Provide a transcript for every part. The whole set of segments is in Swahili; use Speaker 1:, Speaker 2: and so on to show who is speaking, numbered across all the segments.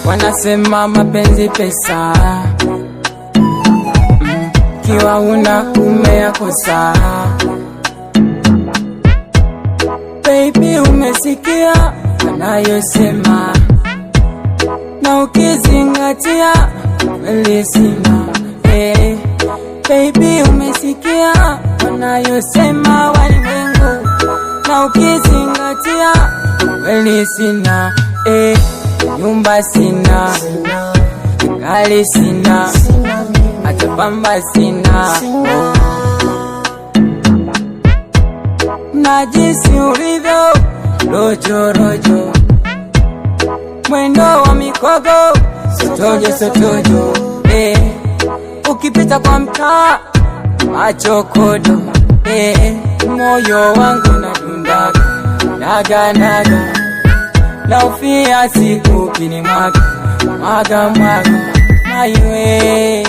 Speaker 1: Wanasema mapenzi pesa, kiwa una umeyakosa. Baby umesikia wanayosema, na ukizingatia kweli sina. Baby umesikia wanayosema walimwengu, na ukizingatia kweli sina. Nyumba sina, gari sina, hata pamba sina. Na jinsi ulivyo rojo rojo, mwendo wa mikogo sotojo sotojo. Ukipita kwa mtaa macho kodo. Moyo wangu nadundaga naga naga, na ufia siku kini mwaga mwaga mwaga maiwe.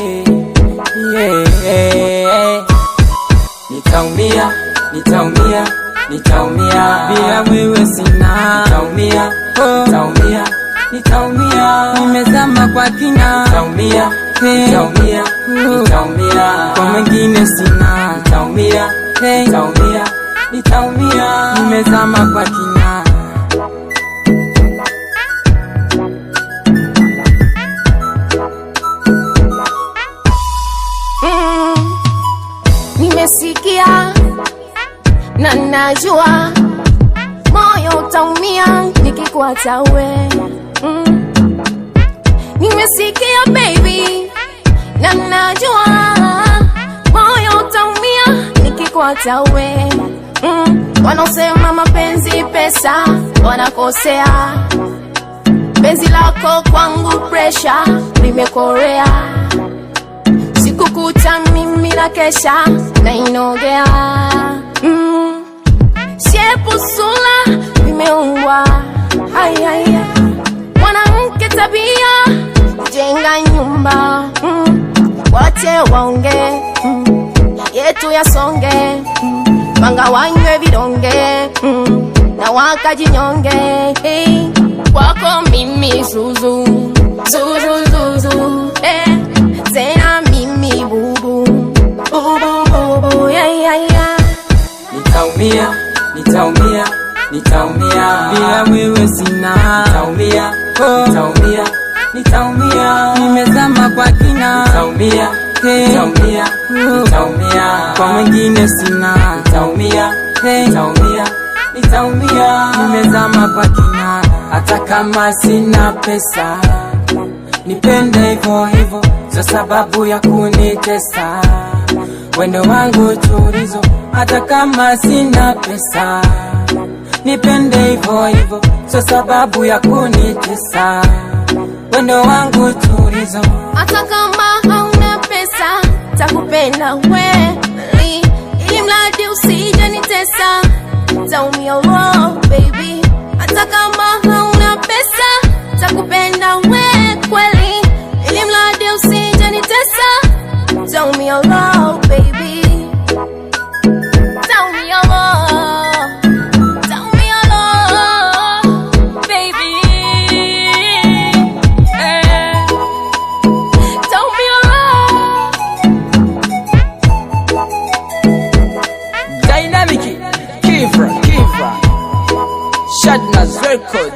Speaker 1: Nitaumia, nitaumia, nitaumia, bila wewe sina. Nitaumia, nitaumia, nitaumia, nimezama kwa kina. Nitaumia, nitaumia, nitaumia, kwa mwingine sina. Nitaumia, nitaumia, nitaumia, nimezama kwa kina.
Speaker 2: Nimesikia na najua moyo utaumia nikikuacha wewe. Nimesikia baby na najua moyo utaumia nikikuacha wewe. Wanaosema mapenzi pesa wanakosea, penzi lako kwangu pressure limekorea. Sikukuta mimi na kesha na inogea. Shepu sula vimeungwa. Haya mwanamke tabia jenga nyumba. Wache waonge yetu yasonge, manga wanywe vidonge na wakajinyonge. Kwako mimi zuzu zuzu zuzu, tena mimi bubu bubu bubu.
Speaker 1: Nitaumia, nitaumia, nitaumia, bila wewe sina. Nitaumia, nitaumia, nitaumia, nimezama kwa kina. Nitaumia, nitaumia, nitaumia, kwa mwingine sina. Nitaumia, nitaumia, nitaumia, nimezama kwa kina. Hata kama sina pesa nipende hivyo hivyo, sio sababu ya kunitesa. Wendo wangu tulizo, hata kama sina pesa nipende hivyo hivyo, sio sababu ya kunitesa. Wendo wangu tulizo,
Speaker 2: hata kama hauna pesa takupenda wewe, ili mradi usije nitesa. Taumia roho baby, hata kama hauna pesa takupenda wewe kweli, ili mradi usije nitesa. Taumia roho baby, taumia roho, taumia roho baby, taumia roho.
Speaker 1: Dynamic Kivra Shadna's record.